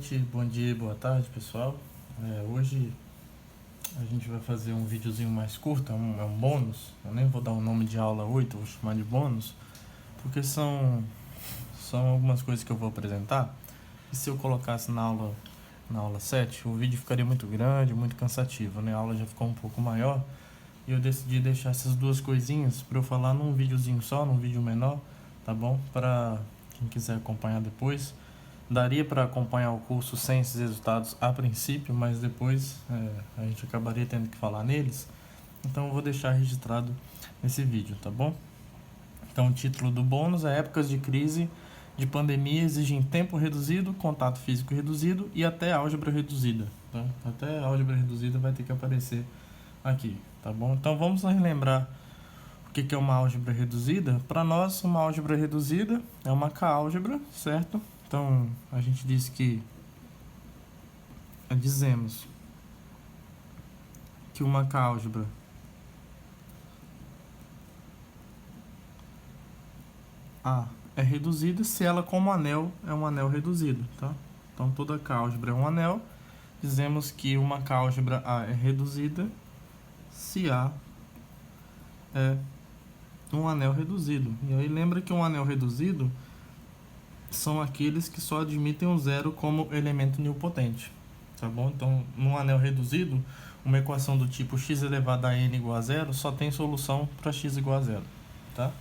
noite, bom dia e boa tarde, pessoal. Hoje a gente vai fazer um videozinho mais curto, é um bônus. Eu nem vou dar o nome de aula 8, vou chamar de bônus, porque são algumas coisas que eu vou apresentar. E se eu colocasse na aula 7, o vídeo ficaria muito grande, muito cansativo, né? A aula já ficou um pouco maior e eu decidi deixar essas duas coisinhas para eu falar num videozinho só, num vídeo menor, tá bom? Para quem quiser acompanhar depois. Daria para acompanhar o curso sem esses resultados a princípio, mas depois a gente acabaria tendo que falar neles. Então eu vou deixar registrado nesse vídeo, tá bom? Então o título do bônus é Épocas de crise de pandemia exigem tempo reduzido, contato físico reduzido e até álgebra reduzida. Tá? Até álgebra reduzida vai ter que aparecer aqui, tá bom? Então vamos relembrar o que é uma álgebra reduzida. Para nós, uma álgebra reduzida é uma K-álgebra, certo? Então, a gente dizemos que uma K-álgebra A é reduzida se ela, como anel, é um anel reduzido, tá? Então, toda K-álgebra é um anel. Dizemos que uma K-álgebra A é reduzida se A é um anel reduzido. E aí, lembra que um anel reduzido são aqueles que só admitem o zero como elemento nilpotente, tá bom? Então, num anel reduzido, uma equação do tipo x elevado a n igual a zero só tem solução para x igual a zero, tá?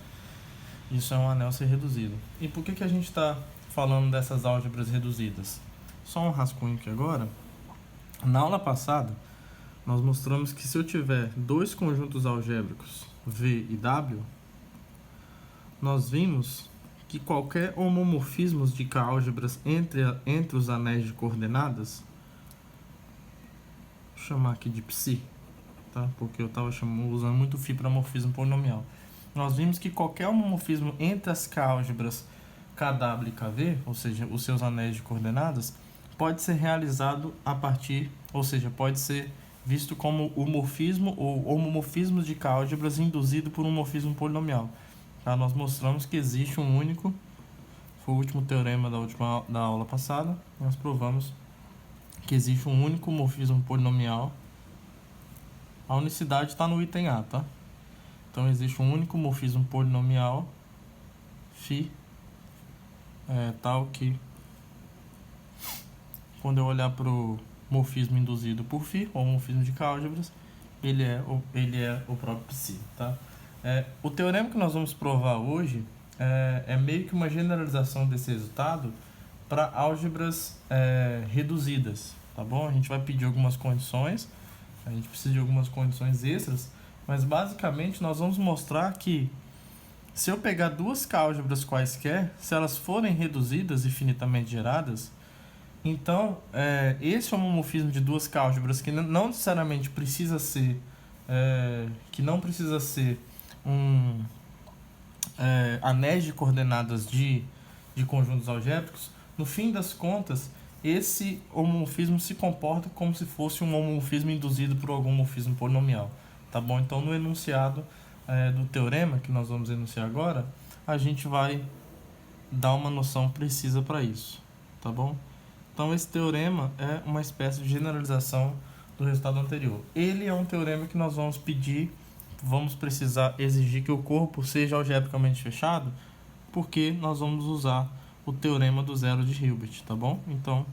Isso é um anel ser reduzido. E por que a gente está falando dessas álgebras reduzidas? Só um rascunho aqui agora. Na aula passada, nós mostramos que se eu tiver dois conjuntos algébricos V e W, nós vimos que qualquer homomorfismo de K-álgebras entre os anéis de coordenadas, vou chamar aqui de psi, tá? Porque eu estava usando muito φ para morfismo polinomial. Nós vimos que qualquer homomorfismo entre as K-álgebras KW e KV, ou seja, os seus anéis de coordenadas, pode ser realizado a partir, ou seja, pode ser visto como o morfismo ou homomorfismo de K-álgebras induzido por um morfismo polinomial. Tá? Nós mostramos que existe um único, foi o último teorema da aula passada, nós provamos que existe um único morfismo polinomial. A unicidade está no item A, tá? Então existe um único morfismo polinomial φ tal que quando eu olhar para o morfismo induzido por φ, ou morfismo de K-álgebras, ele é o próprio psi, tá? O teorema que nós vamos provar hoje é meio que uma generalização desse resultado para álgebras reduzidas, tá bom? A gente vai pedir algumas condições, a gente precisa de algumas condições extras, mas basicamente nós vamos mostrar que se eu pegar duas K-álgebras quaisquer, se elas forem reduzidas e finitamente geradas, então esse homomorfismo de duas K-álgebras que não necessariamente precisa ser anéis de coordenadas de conjuntos algébricos, no fim das contas, esse homomorfismo se comporta como se fosse um homomorfismo induzido por algum morfismo polinomial, tá bom? Então, no enunciado do teorema, que nós vamos enunciar agora, a gente vai dar uma noção precisa para isso, tá bom? Então, esse teorema é uma espécie de generalização do resultado anterior. Ele é um teorema que nós vamos precisar exigir que o corpo seja algebricamente fechado, porque nós vamos usar o teorema do zero de Hilbert, tá bom? Então,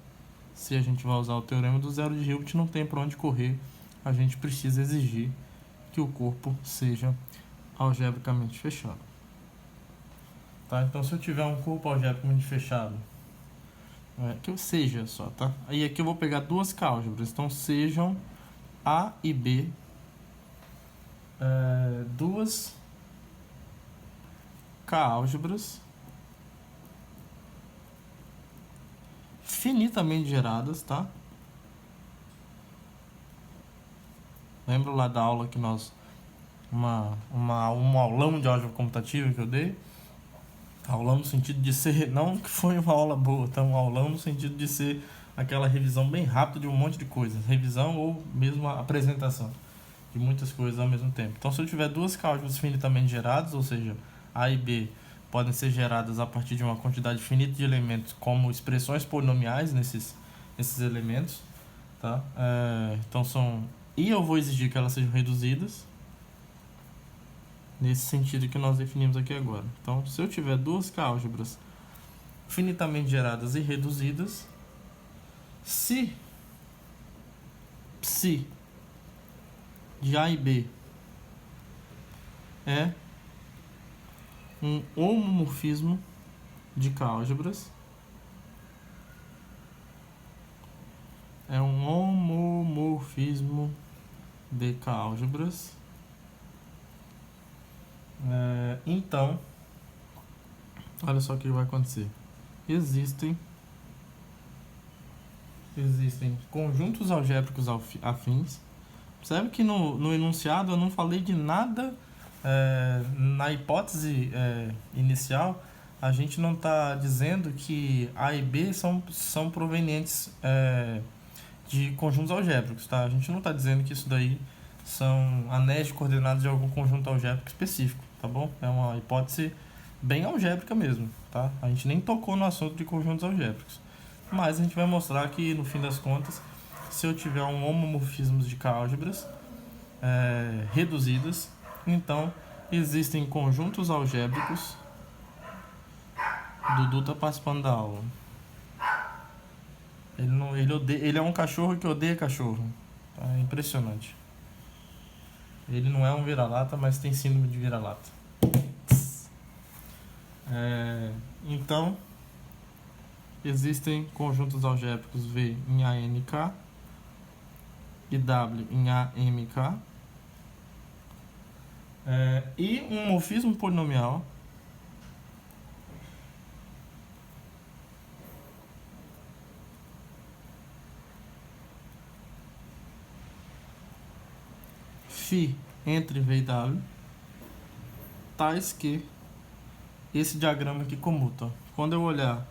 se a gente vai usar o teorema do zero de Hilbert, não tem para onde correr, a gente precisa exigir que o corpo seja algebricamente fechado. Tá? Então, se eu tiver um corpo algebricamente fechado, que eu seja só, tá? Aí aqui eu vou pegar duas K-álgebras, então sejam A e B duas K-álgebras finitamente geradas, tá? Lembra lá da aula que nós um aulão de álgebra computativa que eu dei? Aulão no sentido de ser, não que foi uma aula boa, tá? Um aulão no sentido de ser aquela revisão bem rápida de um monte de coisas, revisão ou mesmo a apresentação de muitas coisas ao mesmo tempo. Então, se eu tiver duas álgebras finitamente geradas, ou seja, A e B podem ser geradas a partir de uma quantidade finita de elementos como expressões polinomiais esses elementos, tá? Então e eu vou exigir que elas sejam reduzidas nesse sentido que nós definimos aqui agora. Então, se eu tiver duas álgebras finitamente geradas e reduzidas, se psi de A e B é um homomorfismo de álgebras, é um homomorfismo de álgebras, então, olha só o que vai acontecer. Existem conjuntos algébricos afins. Percebe que no enunciado eu não falei de nada. Na hipótese inicial, a gente não está dizendo que A e B são provenientes de conjuntos algébricos, tá? A gente não está dizendo que isso daí são anéis de coordenadas de algum conjunto algébrico específico, tá bom? É uma hipótese bem algébrica mesmo, tá? A gente nem tocou no assunto de conjuntos algébricos. Mas a gente vai mostrar que, no fim das contas, se eu tiver um homomorfismo de álgebras reduzidas, então existem conjuntos algébricos. Dudu tá participando da aula. Ele é um cachorro que odeia cachorro. É impressionante. Ele não é um vira-lata, mas tem síndrome de vira-lata. Então, existem conjuntos algébricos V em ANK e W em AMK, e um morfismo polinomial φ entre V e W, tais que esse diagrama aqui comuta. Quando eu olhar,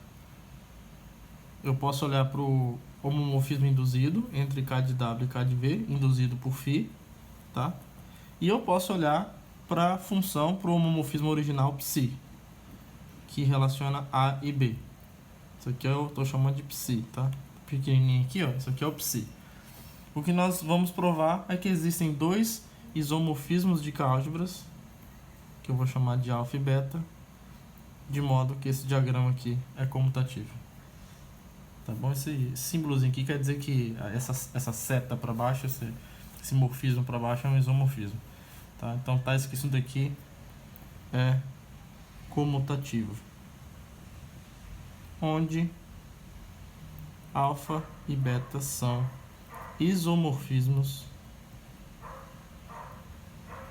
eu posso olhar para o homomorfismo induzido entre K de W e K de V, induzido por φ, tá? E eu posso olhar para a função, para o homomorfismo original psi, que relaciona A e B. Isso aqui eu estou chamando de psi, tá? Pequenininho aqui, ó, isso aqui é o psi. O que nós vamos provar é que existem dois isomorfismos de álgebras, que eu vou chamar de alfa e beta, de modo que esse diagrama aqui é comutativo. Tá bom? Esse símbolozinho aqui quer dizer que essa seta para baixo, esse morfismo para baixo é um isomorfismo. Tá? Então tá escrito isso daqui é comutativo, onde alfa e beta são isomorfismos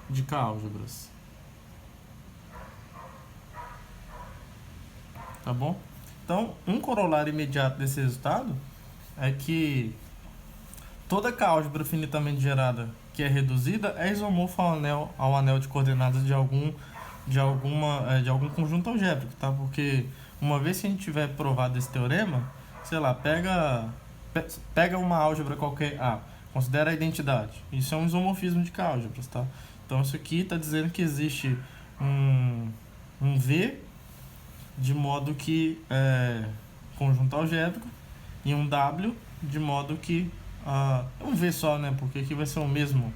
de álgebras. Tá bom? Então, um corolário imediato desse resultado é que toda álgebra finitamente gerada que é reduzida é isomorfa ao anel de coordenadas de algum conjunto algébrico, tá? Porque uma vez que a gente tiver provado esse teorema, sei lá, pega uma álgebra qualquer A, considera a identidade. Isso é um isomorfismo de álgebras, tá? Então isso aqui está dizendo que existe um V de modo que conjunto algébrico e um W de modo que um V só, né? Porque aqui vai ser o mesmo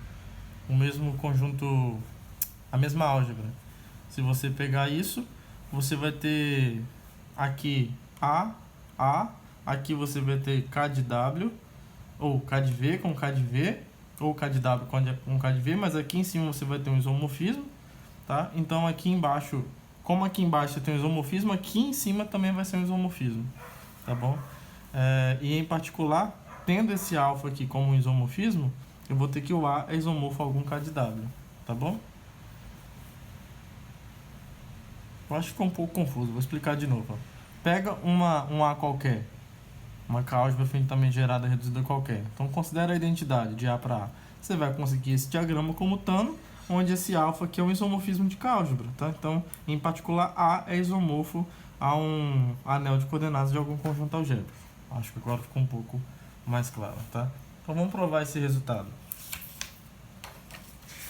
conjunto, a mesma álgebra. Se você pegar isso, você vai ter aqui A, aqui você vai ter K de W, ou K de V com K de V, ou K de W com K de V, mas aqui em cima você vai ter um isomorfismo, tá? Então aqui embaixo, como aqui embaixo você tem um isomorfismo, aqui em cima também vai ser um isomorfismo, tá bom? E em particular, tendo esse alfa aqui como um isomorfismo, eu vou ter que o A é isomorfo a algum K de W, tá bom? Eu acho que ficou um pouco confuso, vou explicar de novo. Ó. Pega um A qualquer, uma álgebra finitamente gerada reduzida qualquer. Então considera a identidade de A para A. Você vai conseguir esse diagrama comutando, onde esse alfa aqui é um isomorfismo de álgebra, tá? Então, em particular, A é isomorfo a um anel de coordenadas de algum conjunto algébrico. Acho que agora ficou um pouco mais claro, tá? Então vamos provar esse resultado.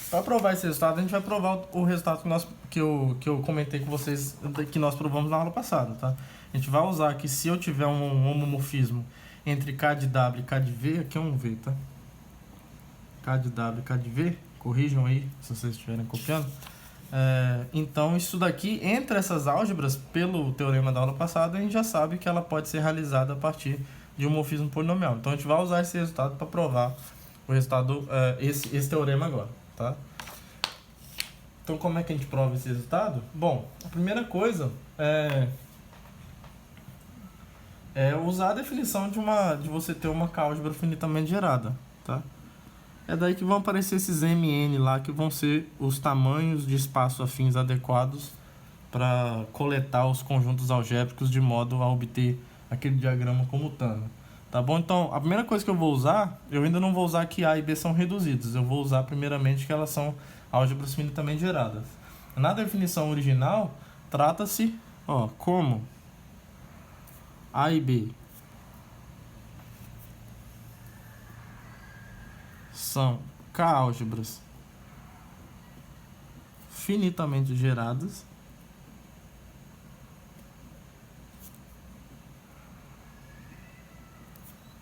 Para provar esse resultado, a gente vai provar o resultado que eu comentei com vocês, que nós provamos na aula passada, tá? A gente vai usar que se eu tiver um homomorfismo entre K de W e K de V, aqui é um V, tá? K de W e K de V, corrijam aí se vocês estiverem copiando. Então isso daqui, entre essas álgebras, pelo teorema da aula passada, a gente já sabe que ela pode ser realizada a partir de um morfismo polinomial. Então a gente vai usar esse resultado para provar o resultado, esse teorema agora, tá? Então como é que a gente prova esse resultado? Bom, a primeira coisa é usar a definição de você ter uma álgebra finitamente gerada, tá? É daí que vão aparecer esses MN lá, que vão ser os tamanhos de espaço afins adequados para coletar os conjuntos algébricos de modo a obter aquele diagrama comutâneo. Tá bom? Então, a primeira coisa que eu vou usar, eu ainda não vou usar que A e B são reduzidos. Eu vou usar primeiramente que elas são álgebras finitamente geradas. Na definição original, trata-se, como A e B são K-álgebras finitamente geradas,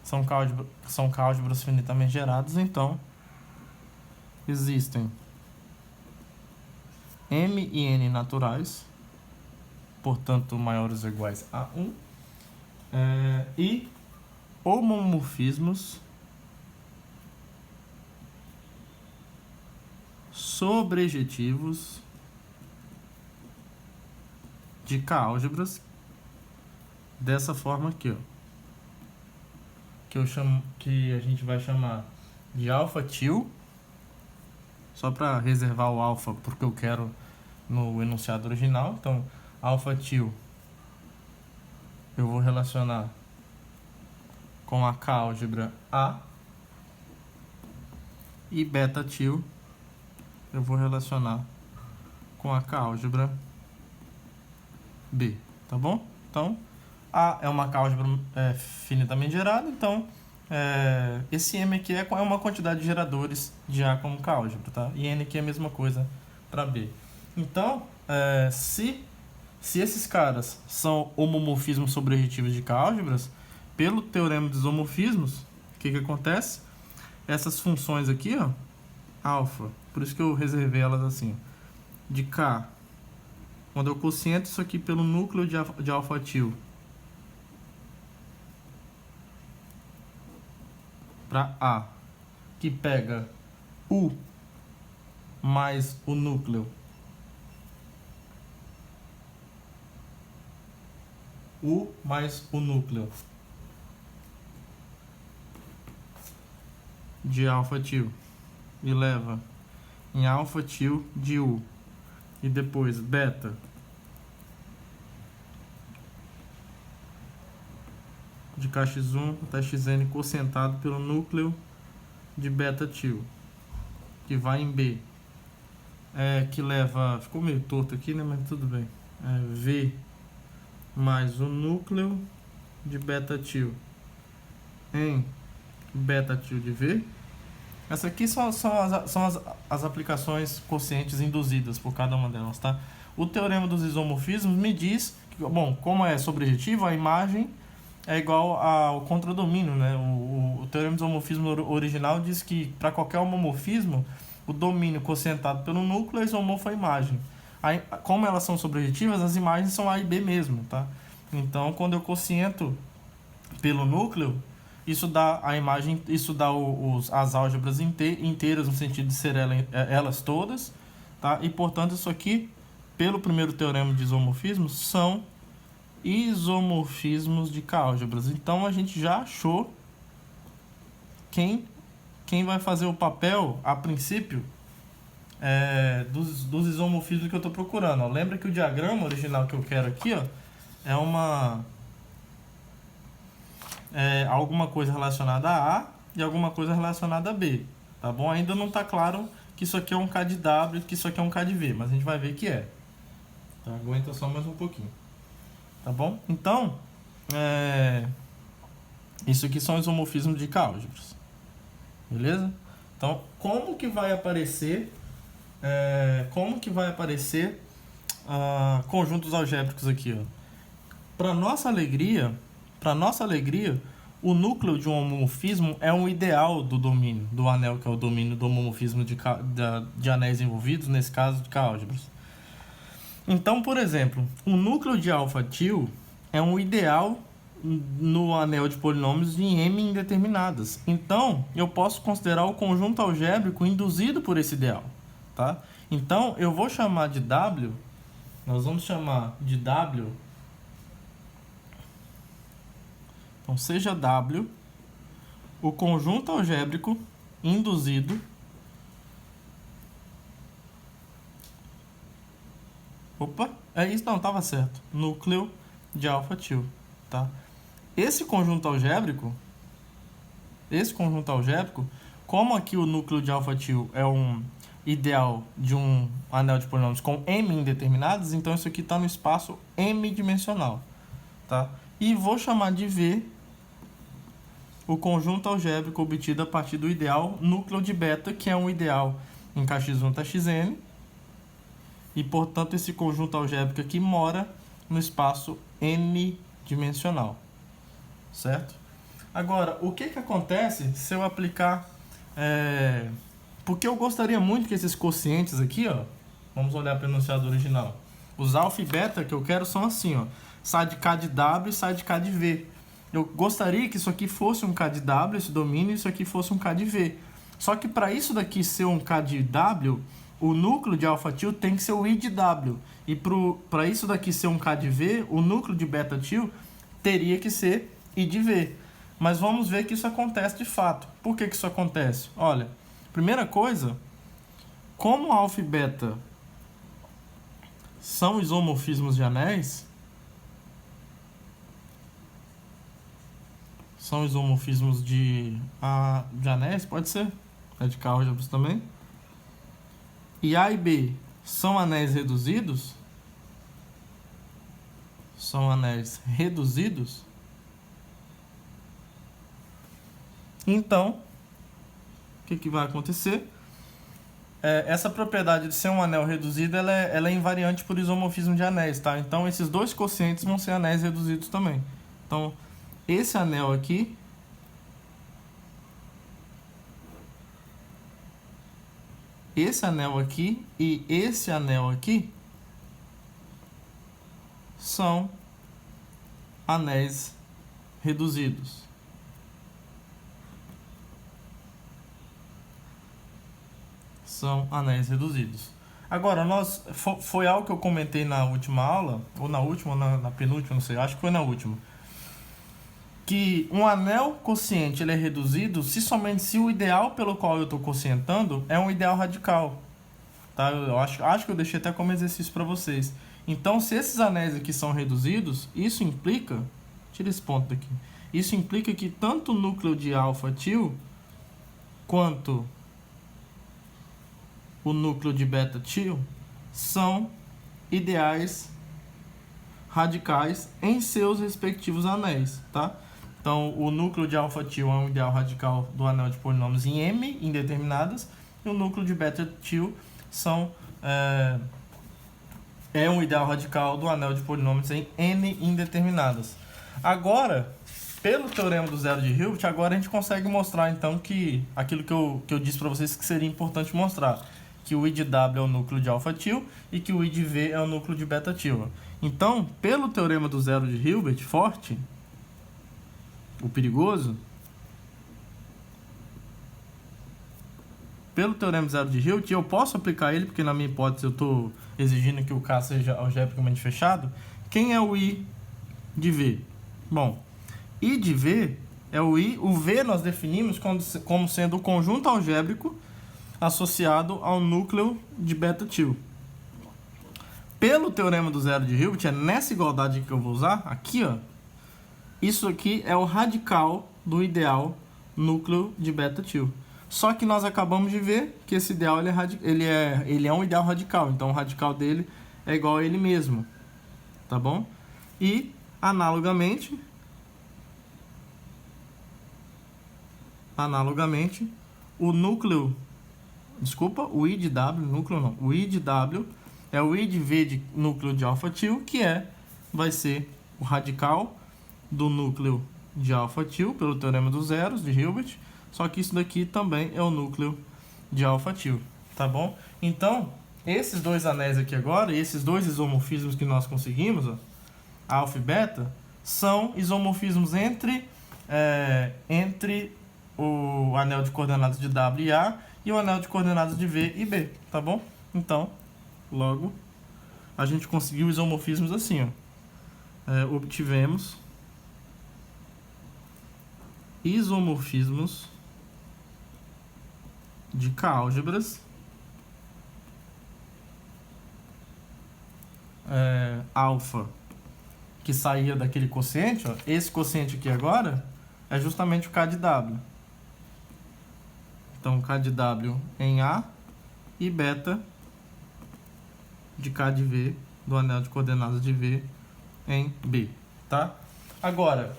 são K-álgebras finitamente geradas, então existem M e N naturais, portanto maiores ou iguais a 1, e homomorfismos sobrejetivos de K-álgebras dessa forma aqui, que a gente vai chamar de alfa-til, só para reservar o alfa porque eu quero no enunciado original. Então, alfa-til eu vou relacionar com a K-álgebra A, e beta-til eu vou relacionar com a K-álgebra B, tá bom? Então, A é uma K-álgebra finitamente gerada, então esse M aqui é uma quantidade de geradores de A como K-álgebra, tá? E N aqui é a mesma coisa para B. Então, se esses caras são homomorfismos sobrejetivos de K-álgebras, pelo teorema dos homomorfismos, o que acontece? Essas funções aqui, alfa, por isso que eu reservei elas assim, de K, quando eu quociento isso aqui pelo núcleo de alfa-til para A, que pega U mais o núcleo de alfa-til e leva em alfa-til de U, e depois beta de kx1 até xn quocientado pelo núcleo de beta-til, que vai em B, que leva, ficou meio torto aqui, né, mas tudo bem, V mais o núcleo de beta-til em beta-til de V. Essas aqui são as aplicações quocientes induzidas por cada uma delas, tá? O teorema dos isomorfismos me diz que, bom, como é sobrejetivo, a imagem é igual ao contradomínio, né? O teorema dos homomorfismo original diz que para qualquer homomorfismo, o domínio quocientado pelo núcleo é isomorfo à imagem. Aí, como elas são sobrejetivas, as imagens são A e B mesmo, tá? Então, quando eu quociento pelo núcleo, isso dá a imagem, isso dá as álgebras inteiras no sentido de ser elas todas, tá? E portanto isso aqui, pelo primeiro teorema de isomorfismos, são isomorfismos de K-álgebras. Então a gente já achou quem vai fazer o papel, a princípio, dos isomorfismos que eu estou procurando. Lembra que o diagrama original que eu quero aqui, é alguma coisa relacionada a A e alguma coisa relacionada a B, tá bom? Ainda não está claro que isso aqui é um K de W, que isso aqui é um K de V, mas a gente vai ver que é. Tá? Aguenta só mais um pouquinho, tá bom? Então, isso aqui são isomorfismos de K-álgebras, beleza? Então, como que vai aparecer conjuntos algébricos aqui, Para nossa alegria, o núcleo de um homomorfismo é um ideal do domínio, do anel, que é o domínio do homomorfismo de anéis envolvidos, nesse caso de K-álgebras. Então, por exemplo, o núcleo de alfa-til é um ideal no anel de polinômios de M indeterminadas. Então, eu posso considerar o conjunto algébrico induzido por esse ideal, tá? Então, eu vou chamar de W, nós vamos chamar de W. Então, seja W o conjunto algébrico induzido é isso, não, estava certo. Núcleo de alfa-til, tá? Esse conjunto algébrico, como aqui o núcleo de alfa-til é um ideal de um anel de polinômios com M indeterminados, então isso aqui está no espaço M-dimensional, tá? E vou chamar de V o conjunto algébrico obtido a partir do ideal núcleo de beta, que é um ideal em Kx1 tá Xn, e, portanto, esse conjunto algébrico aqui mora no espaço n-dimensional, certo? Agora, o que acontece se eu aplicar... Porque eu gostaria muito que esses quocientes aqui, ó, vamos olhar para o enunciado original. Os alfa e beta que eu quero são assim, ó, sai de K de W e sai de K de V. Eu gostaria que isso aqui fosse um K de W, esse domínio, e isso aqui fosse um K de V. Só que para isso daqui ser um K de W, o núcleo de alfa-til tem que ser o I de W. E para isso daqui ser um K de V, o núcleo de beta-til teria que ser I de V. Mas vamos ver que isso acontece de fato. Por que isso acontece? Olha, primeira coisa, como alfa e beta são isomorfismos de anéis, são isomorfismos de anéis, pode ser, é de K-álgebras também. E A e B são anéis reduzidos, então, o que vai acontecer? Essa propriedade de ser um anel reduzido, ela é invariante por isomorfismo de anéis, tá? Então, esses dois quocientes vão ser anéis reduzidos também. Então, esse anel aqui e esse anel aqui são anéis reduzidos. Agora, foi algo que eu comentei na última aula, ou na última, ou na penúltima, não sei, acho que foi na última, que um anel quociente ele é reduzido somente se o ideal pelo qual eu estou quocientando é um ideal radical. Tá? Eu acho que eu deixei até como exercício para vocês. Então, se esses anéis aqui são reduzidos, isso implica... Tira esse ponto daqui. Isso implica que tanto o núcleo de alfa-til quanto o núcleo de beta-til são ideais radicais em seus respectivos anéis, tá? Então, o núcleo de alfa-til é um ideal radical do anel de polinômios em M indeterminadas, e o núcleo de beta-til é um ideal radical do anel de polinômios em N indeterminadas. Agora, pelo teorema do zero de Hilbert, agora a gente consegue mostrar, então, que aquilo que eu disse para vocês que seria importante mostrar, que o I de W é o núcleo de alfa-til e que o I de V é o núcleo de beta-til. Então, pelo teorema do zero de Hilbert, forte, o perigoso, pelo teorema do zero de Hilbert, eu posso aplicar ele, porque na minha hipótese eu estou exigindo que o K seja algebricamente fechado. Quem é o I de V? Bom, I de V é o I, o V nós definimos como sendo o conjunto algébrico associado ao núcleo de beta-til. Pelo teorema do zero de Hilbert, é nessa igualdade que eu vou usar, aqui, ó, isso aqui é o radical do ideal núcleo de beta-til. Só que nós acabamos de ver que esse ideal ele é um ideal radical, então o radical dele é igual a ele mesmo, tá bom? E, analogamente, o I de W, núcleo não, o I de W é o I de V de núcleo de alfa-til, que vai ser o radical do núcleo de alfa-til, pelo teorema dos zeros de Hilbert, só que isso daqui também é o núcleo de alfa-til, tá bom? Então, esses dois anéis aqui agora, e esses dois isomorfismos que nós conseguimos, ó, alfa e beta, são isomorfismos entre o anel de coordenadas de W e A e o anel de coordenadas de V e B, tá bom? Então, logo, a gente conseguiu isomorfismos assim, ó. Obtivemos isomorfismos de K-álgebras alfa, que saía daquele quociente, ó, esse quociente aqui agora é justamente o K de W. Então, K de W em A e beta de K de V, do anel de coordenadas de V em B, tá? Agora,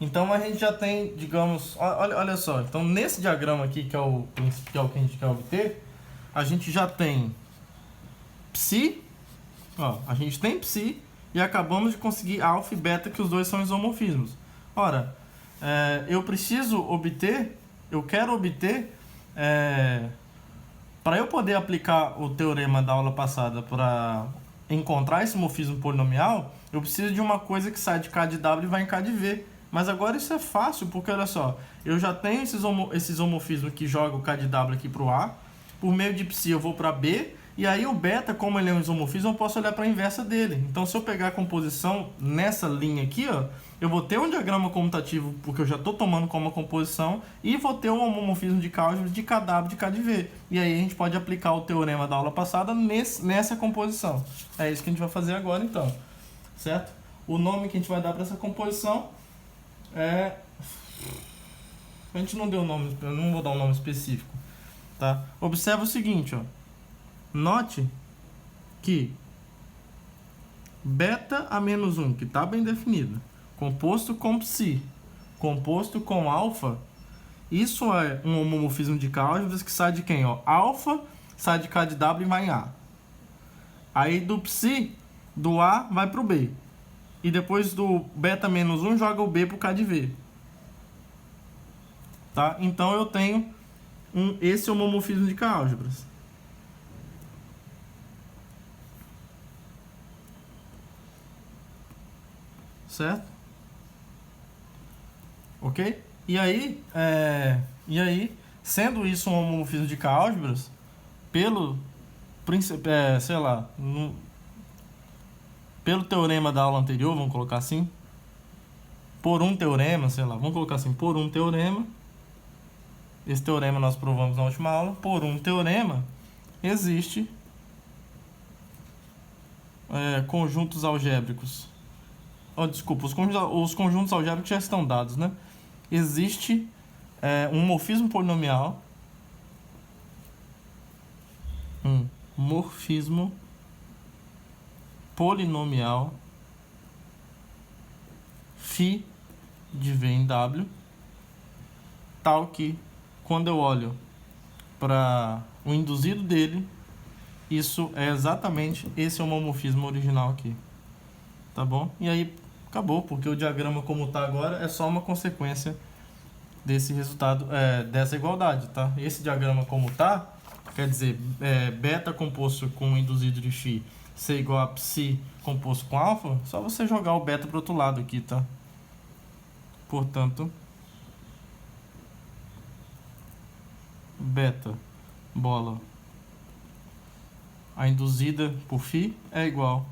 então a gente já tem, digamos, olha só, então nesse diagrama aqui, que é o que a gente quer obter, a gente já tem psi, ó, a gente tem psi e acabamos de conseguir alfa e beta, que os dois são isomorfismos. Ora, eu quero obter, para eu poder aplicar o teorema da aula passada para encontrar esse morfismo polinomial, eu preciso de uma coisa que sai de K de W e vai em K de V. Mas agora isso é fácil, porque olha só, eu já tenho esse isomorfismo que joga o K de W aqui para o A, por meio de psi eu vou para B, e aí o beta, como ele é um isomorfismo, eu posso olhar para a inversa dele. Então, se eu pegar a composição nessa linha aqui, ó, eu vou ter um diagrama comutativo, porque eu já estou tomando como composição, e vou ter um homomorfismo de K-álgebra de KW de K de V. E aí a gente pode aplicar o teorema da aula passada nessa composição. É isso que a gente vai fazer agora, então. Certo? O nome que a gente vai dar para essa composição a gente não deu nome, eu não vou dar um nome específico, tá? Observa o seguinte, ó. Note que beta a menos 1, que está bem definido, composto com psi, composto com alfa, isso é um homomorfismo de K-álgebras que sai de quem? Ó? Alfa sai de K de W e vai em A. Aí do psi, do A vai para o B. E depois do beta menos 1 joga o B para o K de V. Tá? Então eu tenho esse homomorfismo de K-álgebras. Certo? Ok? E aí, sendo isso um homomorfismo de K-álgebras, pelo teorema da aula anterior, vamos colocar assim, por um teorema, vamos colocar assim, por um teorema, esse teorema nós provamos na última aula, por um teorema, existe conjuntos algébricos. Desculpa, os conjuntos algébricos já estão dados, né? Existe um morfismo polinomial. Um morfismo polinomial φ de V em W, tal que, quando eu olho para o induzido dele, isso é exatamente esse homomorfismo original aqui. Tá bom? E aí acabou, porque o diagrama como está agora é só uma consequência desse resultado, dessa igualdade, tá? Esse diagrama como está, quer dizer, beta composto com induzido de φ ser igual a psi composto com alfa, só você jogar o beta para o outro lado aqui, tá? Portanto, beta bola a induzida por φ é igual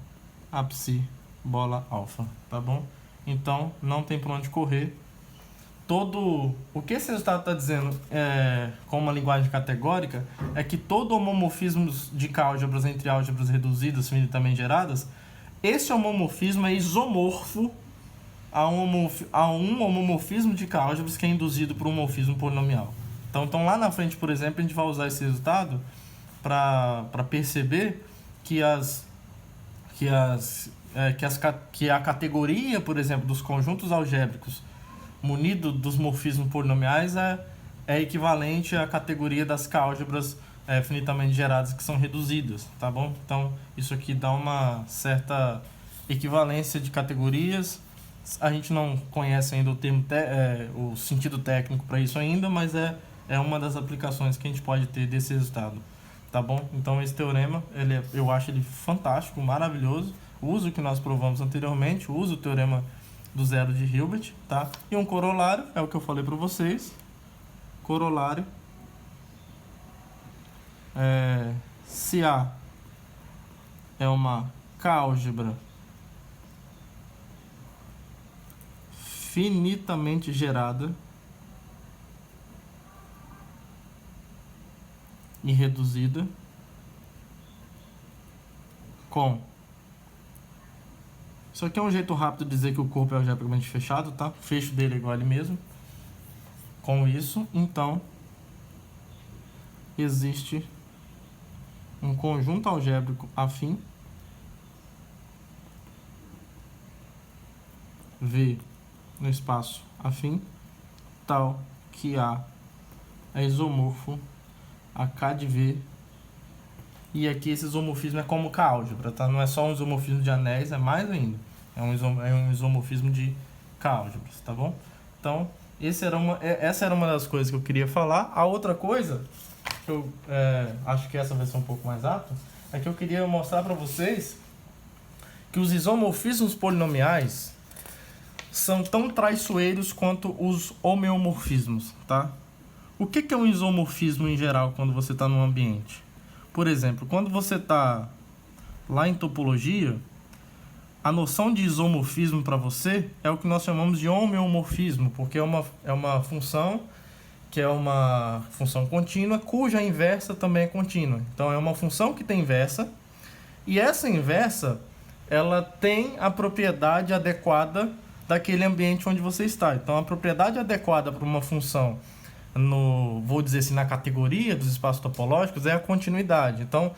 a psi bola alfa, tá bom? Então, não tem por onde correr. O que esse resultado está dizendo com uma linguagem categórica é que todo homomorfismo de K-álgebras entre álgebras reduzidas finitamente geradas, esse homomorfismo é isomorfo a um homomorfismo de K-álgebras que é induzido por um morfismo polinomial. Então lá na frente, por exemplo, a gente vai usar esse resultado para perceber que a categoria, por exemplo, dos conjuntos algébricos munido dos morfismos polinomiais é equivalente à categoria das K-álgebras finitamente geradas que são reduzidas, tá bom? Então, isso aqui dá uma certa equivalência de categorias A gente não conhece ainda o termo o sentido técnico para isso ainda, mas é uma das aplicações que a gente pode ter desse resultado, tá bom? Então esse teorema, eu acho ele fantástico, maravilhoso. Uso que nós provamos anteriormente, uso o teorema do zero de Hilbert, tá? E um corolário, é o que eu falei para vocês. Corolário, se A é uma K-álgebra finitamente gerada e reduzida com... Isso aqui é um jeito rápido de dizer que o corpo é algebricamente fechado, tá? O fecho dele é igual a ele mesmo. Com isso, então, existe um conjunto algébrico afim V no espaço afim tal que A é isomorfo a K de V. E aqui esse isomorfismo é como K-álgebra, tá? Não é só um isomorfismo de anéis, é mais ainda. É um isomorfismo de K-álgebras, tá bom? Então, essa era uma das coisas que eu queria falar. A outra coisa, que eu acho que essa vai ser um pouco mais rápida, é que eu queria mostrar para vocês que os isomorfismos polinomiais são tão traiçoeiros quanto os homeomorfismos, tá? O que é um isomorfismo em geral quando você está num ambiente? Por exemplo, quando você está lá em topologia, a noção de isomorfismo para você é o que nós chamamos de homeomorfismo, porque é uma função que é uma função contínua, cuja inversa também é contínua. Então, é uma função que tem inversa, e essa inversa ela tem a propriedade adequada daquele ambiente onde você está. Então, a propriedade adequada para uma função vou dizer assim, na categoria dos espaços topológicos é a continuidade. Então,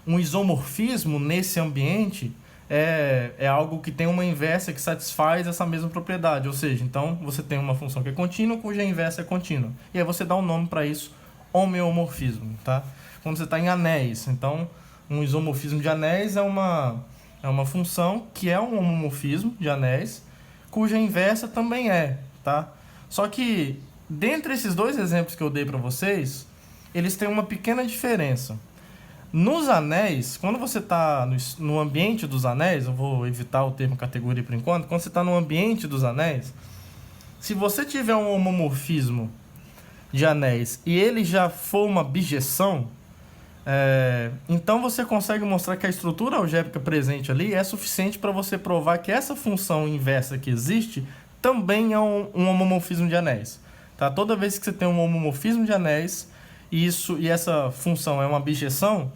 um isomorfismo nesse ambiente é algo que tem uma inversa que satisfaz essa mesma propriedade. Ou seja, então você tem uma função que é contínua, cuja inversa é contínua. E aí você dá um nome para isso, homeomorfismo. Tá? Quando você está em anéis, então um isomorfismo de anéis é uma função que é um homomorfismo de anéis, cuja inversa também é. Tá? Só que dentre esses dois exemplos que eu dei para vocês, eles têm uma pequena diferença. Nos anéis, quando você está no ambiente dos anéis, eu vou evitar o termo categoria por enquanto, quando você está no ambiente dos anéis, se você tiver um homomorfismo de anéis e ele já for uma bijeção, então você consegue mostrar que a estrutura algébrica presente ali é suficiente para você provar que essa função inversa que existe também é um homomorfismo de anéis. Tá? Toda vez que você tem um homomorfismo de anéis e essa função é uma bijeção,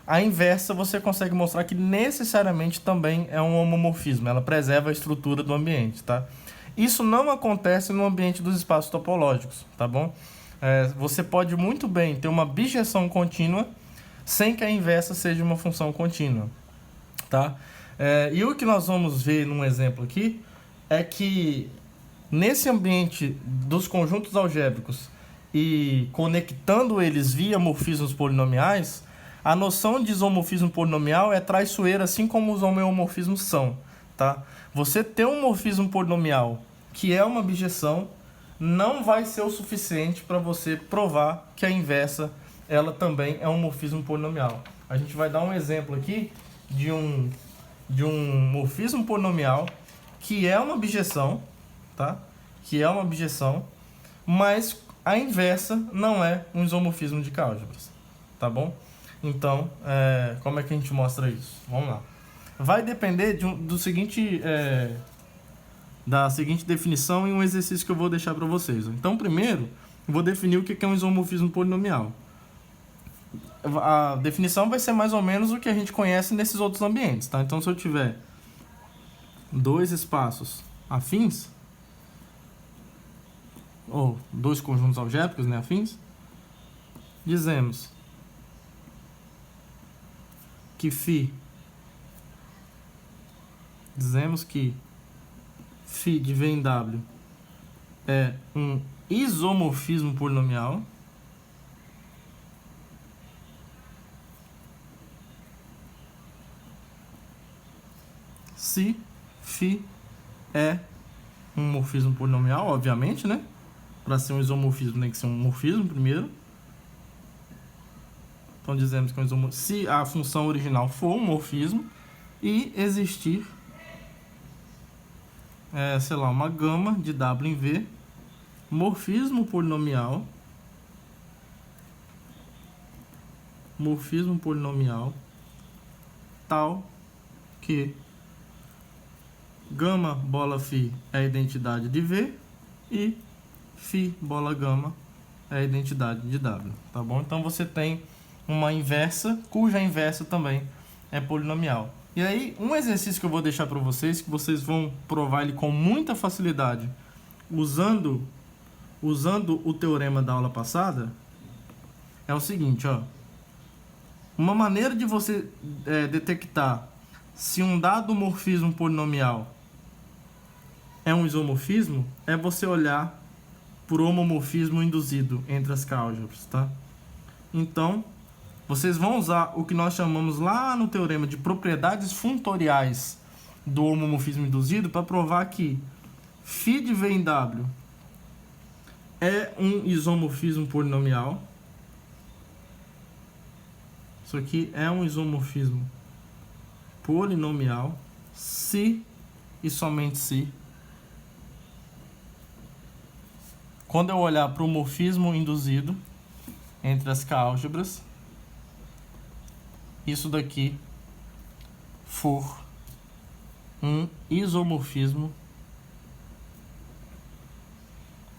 a inversa você consegue mostrar que necessariamente também é um homomorfismo. Ela preserva a estrutura do ambiente. Tá? Isso não acontece no ambiente dos espaços topológicos. Tá bom? Você pode muito bem ter uma bijeção contínua sem que a inversa seja uma função contínua. Tá? E o que nós vamos ver num exemplo aqui é que nesse ambiente dos conjuntos algébricos e conectando eles via morfismos polinomiais, a noção de isomorfismo polinomial é traiçoeira, assim como os homeomorfismos são. Tá? Você ter um morfismo polinomial que é uma bijeção não vai ser o suficiente para você provar que a inversa ela também é um morfismo polinomial. A gente vai dar um exemplo aqui de um morfismo polinomial que é uma bijeção, tá? Que é uma bijeção, mas a inversa não é um isomorfismo de K-álgebras, tá bom? Então, como é que a gente mostra isso? Vamos lá. Vai depender da seguinte definição em um exercício que eu vou deixar para vocês. Então, primeiro, eu vou definir o que é um isomorfismo polinomial. A definição vai ser mais ou menos o que a gente conhece nesses outros ambientes, tá? Então, se eu tiver dois espaços afins, ou dois conjuntos algébricos, né, afins, dizemos que φ de V em W é um isomorfismo polinomial se φ é um morfismo polinomial, obviamente, né? Para ser um isomorfismo tem que ser um morfismo primeiro. Então dizemos que se a função original for um morfismo e existir, sei lá, uma gama de W em V, morfismo polinomial tal que gama bola φ é a identidade de V e φ bola gama é a identidade de W, tá bom? Então você tem uma inversa, cuja inversa também é polinomial. E aí, um exercício que eu vou deixar para vocês, que vocês vão provar ele com muita facilidade, usando o teorema da aula passada, é o seguinte, ó. Uma maneira de você detectar se um dado morfismo polinomial é um isomorfismo é você olhar por homomorfismo induzido entre as álgebras, tá? Então, vocês vão usar o que nós chamamos lá no teorema de propriedades funtoriais do homomorfismo induzido para provar que φ de V em W é um isomorfismo polinomial. Isso aqui é um isomorfismo polinomial se e somente se quando eu olhar para o morfismo induzido entre as álgebras, isso daqui for um isomorfismo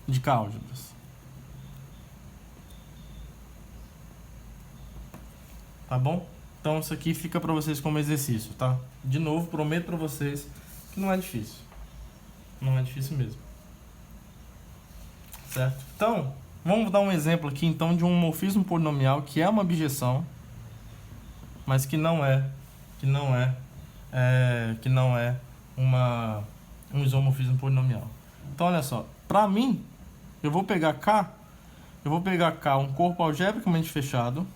de álgebras. Tá bom? Então isso aqui fica para vocês como exercício, tá? De novo, prometo para vocês que não é difícil. Não é difícil mesmo. Certo? Então, vamos dar um exemplo aqui então de um morfismo polinomial que é uma objeção, mas que não é um isomorfismo polinomial. Então, olha só, para mim, eu vou pegar K, um corpo algebricamente fechado,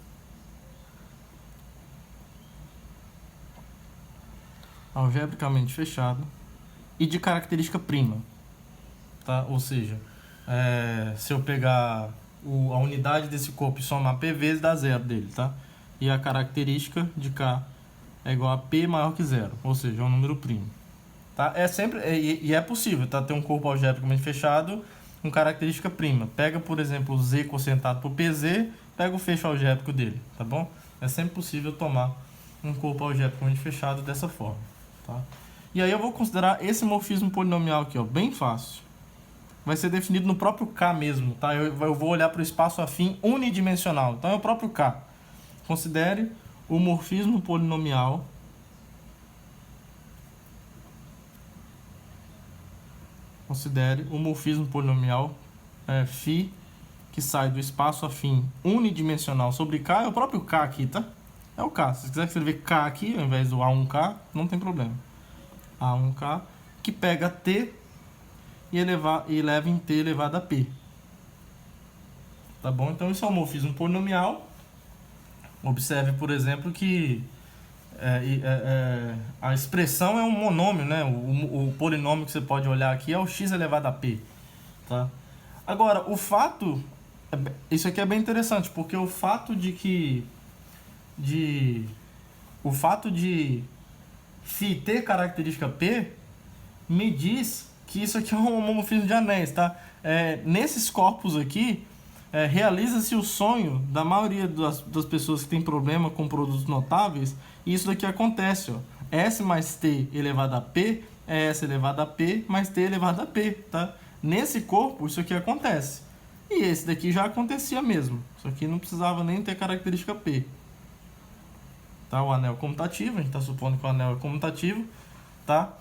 e de característica prima, tá? Ou seja, se eu pegar a unidade desse corpo e somar P vezes, dá zero dele, tá? E a característica de K é igual a P maior que zero, ou seja, é um número primo, tá? É possível, tá? Ter um corpo algebricamente fechado com característica prima. Pega, por exemplo, o Z quocientado por PZ, pega o fecho algébrico dele, tá bom? É sempre possível tomar um corpo algebricamente fechado dessa forma, tá? E aí eu vou considerar esse morfismo polinomial aqui, ó, bem fácil. Vai ser definido no próprio K mesmo, tá? Eu vou olhar para o espaço afim unidimensional, então é o próprio K. Considere o morfismo polinomial φ que sai do espaço afim unidimensional sobre K, é o próprio K aqui, tá? É o K. Se você quiser escrever K aqui, ao invés do A1K, não tem problema. A1K, que pega T e leva em T elevado a P. Tá bom? Então, isso é um morfismo polinomial. Observe, por exemplo, que a expressão é um monômio, né? O polinômio que você pode olhar aqui é o x elevado a P. Tá? Agora, isso aqui é bem interessante, porque o fato de φ ter característica P me diz que isso aqui é um homomorfismo de anéis, tá? Nesses corpos aqui, realiza-se o sonho da maioria das pessoas que tem problema com produtos notáveis, e isso daqui acontece, ó. S mais T elevado a P é S elevado a P mais T elevado a P, tá? Nesse corpo, isso aqui acontece. E esse daqui já acontecia mesmo. Isso aqui não precisava nem ter característica P. Tá? O anel comutativo, a gente está supondo que o anel é comutativo, tá?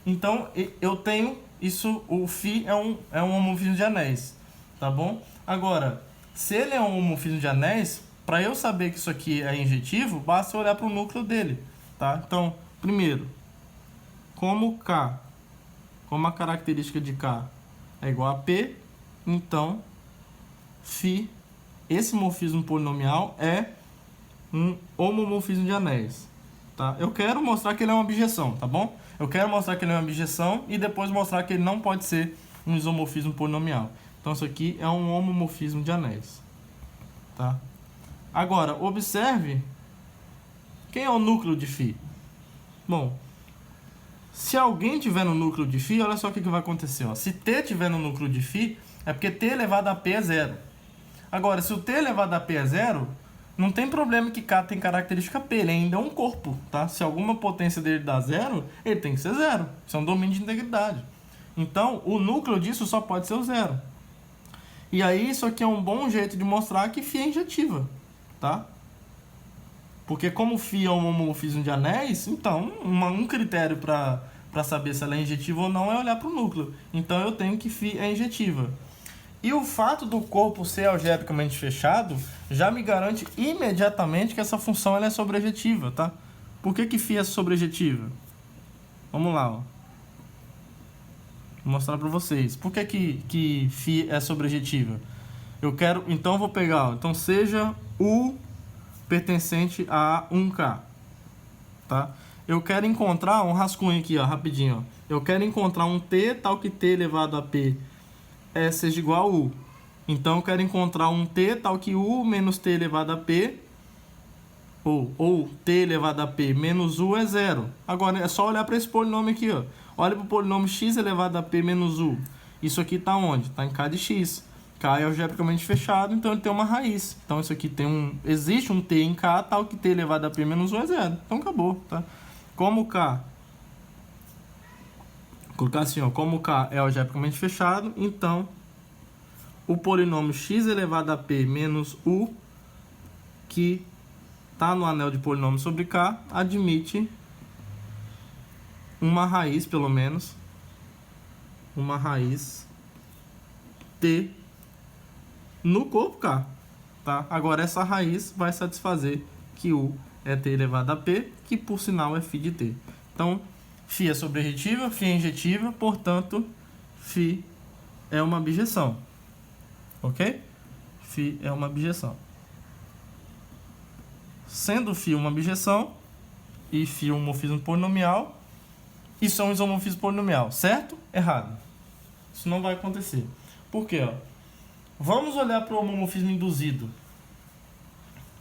Então, eu tenho isso, o φ é um homomorfismo de anéis, tá bom? Agora, se ele é um homomorfismo de anéis, para eu saber que isso aqui é injetivo, basta olhar para o núcleo dele, tá? Então, primeiro, como a característica de K é igual a P, então, φ, esse morfismo polinomial é um homomorfismo de anéis. tá? Eu quero mostrar que ele é uma bijeção, tá bom? Eu quero mostrar que ele é uma bijeção e depois mostrar que ele não pode ser um isomorfismo polinomial. Então isso aqui é um homomorfismo de anéis, tá? Agora, observe quem é o núcleo de φ. Bom, se alguém tiver no núcleo de φ, olha só o que vai acontecer. Ó. Se t tiver no núcleo de φ, é porque t elevado a p é zero. Agora, se o t elevado a p é zero, não tem problema que K tem característica P, ele ainda é um corpo, tá? Se alguma potência dele dá zero, ele tem que ser zero. Isso é um domínio de integridade. Então, o núcleo disso só pode ser o zero. E aí, isso aqui é um bom jeito de mostrar que φ é injetiva, tá? Porque como φ é um homomorfismo de anéis, então, um critério para saber se ela é injetiva ou não é olhar para o núcleo. Então, eu tenho que φ é injetiva. E o fato do corpo ser algebricamente fechado já me garante imediatamente que essa função ela é sobrejetiva, tá? Por que φ é sobrejetiva? Vamos lá, ó. Vou mostrar para vocês. Por que φ é sobrejetiva? Então eu vou pegar, ó, então seja U pertencente a 1K, tá? Eu quero encontrar um rascunho aqui, ó, rapidinho, ó. Eu quero encontrar um T tal que T elevado a P seja igual a U. Então eu quero encontrar um T tal que U menos T elevado a P ou T elevado a P menos U é zero. Agora é só olhar para esse polinômio aqui, ó. Olha para o polinômio x elevado a P menos U. Isso aqui está onde? Está em K de x. K é algebricamente fechado, então ele tem uma raiz. Então isso aqui existe um T em K tal que T elevado a P menos U é zero. Então acabou, tá? Como K... Vou colocar assim, ó, como K é algebricamente fechado, então o polinômio x elevado a P menos U, que está no anel de polinômio sobre K, admite uma raiz, pelo menos, uma raiz T no corpo K, tá? Agora essa raiz vai satisfazer que U é T elevado a P, que por sinal é φ de T. Então, φ é sobrejetiva, φ é injetiva, portanto, φ é uma bijeção. Ok? φ é uma bijeção. Sendo φ uma bijeção e φ um morfismo polinomial, isso é um isomorfismo polinomial. Certo? Errado. Isso não vai acontecer. Por quê? Ó? Vamos olhar para o homomorfismo induzido.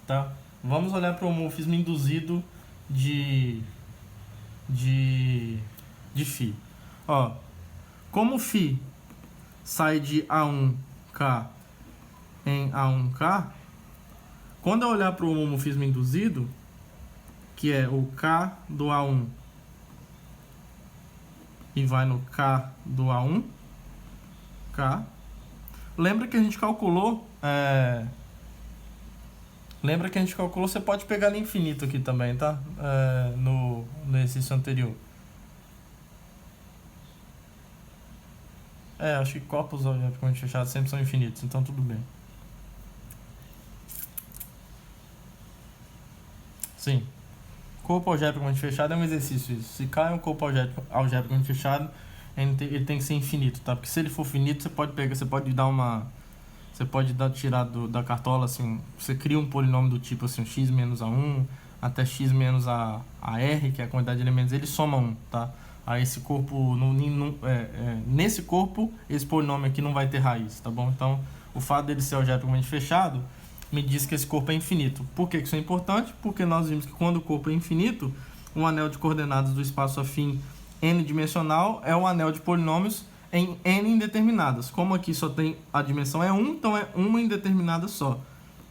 Tá? Vamos olhar para o homomorfismo induzido de φ. Ó, como φ sai de A1K em A1K, quando eu olhar para o homomorfismo induzido, que é o K do A1 e vai no K do A1, K, lembra que a gente calculou, você pode pegar ali infinito aqui também, tá? No exercício anterior. Acho que corpos algebricamente fechados sempre são infinitos, então tudo bem. Sim. Corpo algebricamente fechado é um exercício isso. Se K é um corpo algebricamente fechado, ele tem que ser infinito, tá? Porque se ele for finito, você pode tirar da cartola, assim, você cria um polinômio do tipo assim, x menos a1 até x menos a r, que é a quantidade de elementos, ele soma 1, tá? Aí esse corpo, nesse corpo, esse polinômio aqui não vai ter raiz, tá bom? Então, o fato dele ser algebricamente fechado me diz que esse corpo é infinito. Por que isso é importante? Porque nós vimos que quando o corpo é infinito, um anel de coordenadas do espaço afim n-dimensional é um anel de polinômios em n indeterminadas. Como aqui só tem a dimensão é 1, então é uma indeterminada só.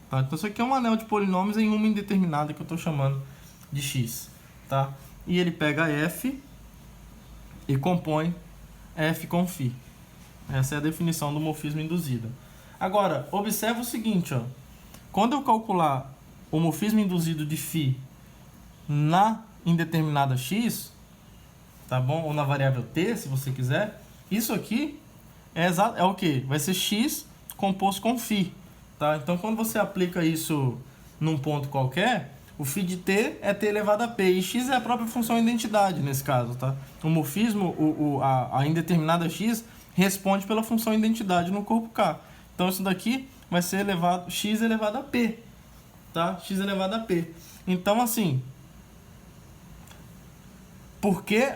Tá? Então isso aqui é um anel de polinômios em uma indeterminada que eu estou chamando de x. Tá? E ele pega f e compõe f com φ. Essa é a definição do morfismo induzido. Agora, observa o seguinte, ó. Quando eu calcular o morfismo induzido de φ na indeterminada x, tá bom? Ou na variável t, se você quiser, isso aqui é o quê? Vai ser x composto com φ, tá? Então, quando você aplica isso num ponto qualquer, o φ de t é t elevado a p, e x é a própria função identidade nesse caso, tá? O morfismo, a indeterminada x, responde pela função identidade no corpo K. Então, isso daqui vai ser x elevado a p, tá? X elevado a p. Então, assim, porque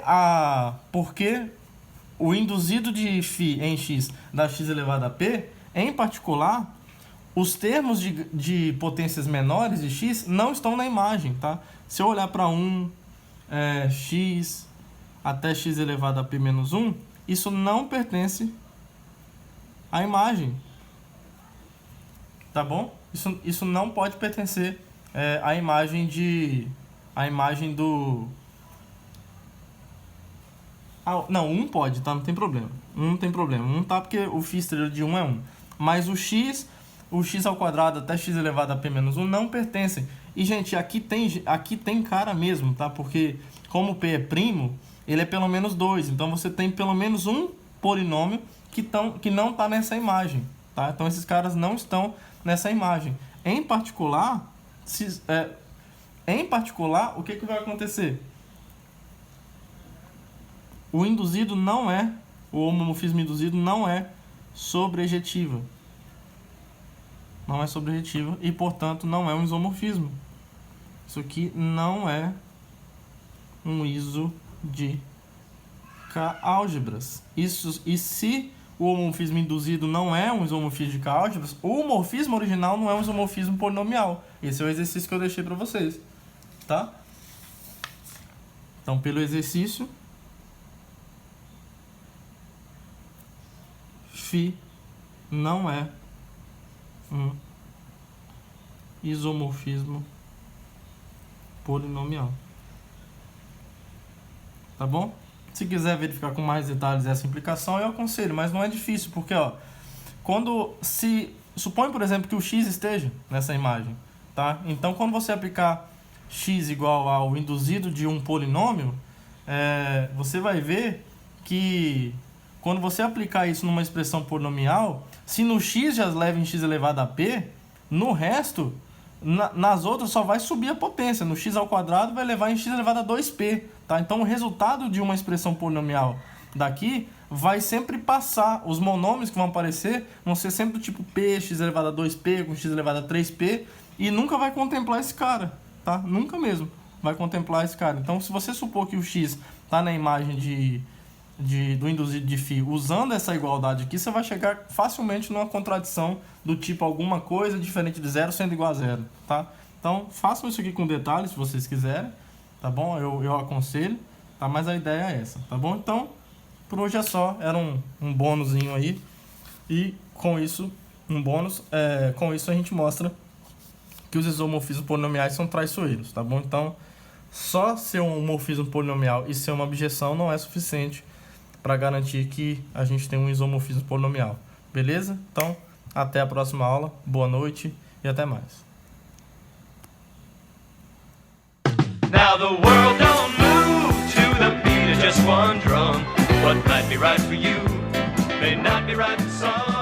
o induzido de φ em x dá x elevado a p, em particular, os termos de potências menores de x não estão na imagem, tá? Se eu olhar para 1, x até x elevado a p menos 1, isso não pertence à imagem, tá bom? Isso não pode pertencer à imagem do... não, 1 pode, tá? Não tem problema. 1 tá, porque o φ estrela de 1 é 1. Mas o x ao quadrado até x elevado a p menos 1 não pertencem. E, gente, aqui tem cara mesmo, tá? Porque como o p é primo, ele é pelo menos 2. Então, você tem pelo menos um polinômio que não está nessa imagem, tá? Então, esses caras não estão nessa imagem. Em particular, o que vai acontecer? O homomorfismo induzido não é sobrejetiva. Não é sobrejetiva e, portanto, não é um isomorfismo. Isso aqui não é um iso de K-álgebras. E se o homomorfismo induzido não é um isomorfismo de K-álgebras, o morfismo original não é um isomorfismo polinomial. Esse é o exercício que eu deixei para vocês, tá? Então, pelo exercício, φ não é um isomorfismo polinomial. Tá bom? Se quiser verificar com mais detalhes essa implicação, eu aconselho, mas não é difícil, porque supõe, por exemplo, que o x esteja nessa imagem, tá? Então, quando você aplicar x igual ao induzido de um polinômio, você vai ver que quando você aplicar isso numa expressão polinomial, se no x já leva em x elevado a p, no resto, nas outras só vai subir a potência. No x ao quadrado vai levar em x elevado a 2p. Tá? Então, o resultado de uma expressão polinomial daqui vai sempre passar. Os monômios que vão aparecer vão ser sempre do tipo p, x elevado a 2p, com x elevado a 3p, e nunca vai contemplar esse cara. Tá? Nunca mesmo vai contemplar esse cara. Então, se você supor que o x está na imagem do induzido de φ usando essa igualdade aqui, você vai chegar facilmente numa contradição do tipo alguma coisa diferente de zero sendo igual a zero, tá? Então, façam isso aqui com detalhes se vocês quiserem, tá bom? Eu aconselho, tá? Mas a ideia é essa, tá bom? Então, por hoje é só, era um bônusinho aí, e com isso, com isso a gente mostra que os isomorfismos polinomiais são traiçoeiros, tá bom? Então, só ser um morfismo polinomial e ser uma abjeção não é suficiente para garantir que a gente tem um isomorfismo polinomial. Beleza? Então, até a próxima aula. Boa noite e até mais. Now the world don't move to the beat of just one drum. What might be right for you may not be right for some.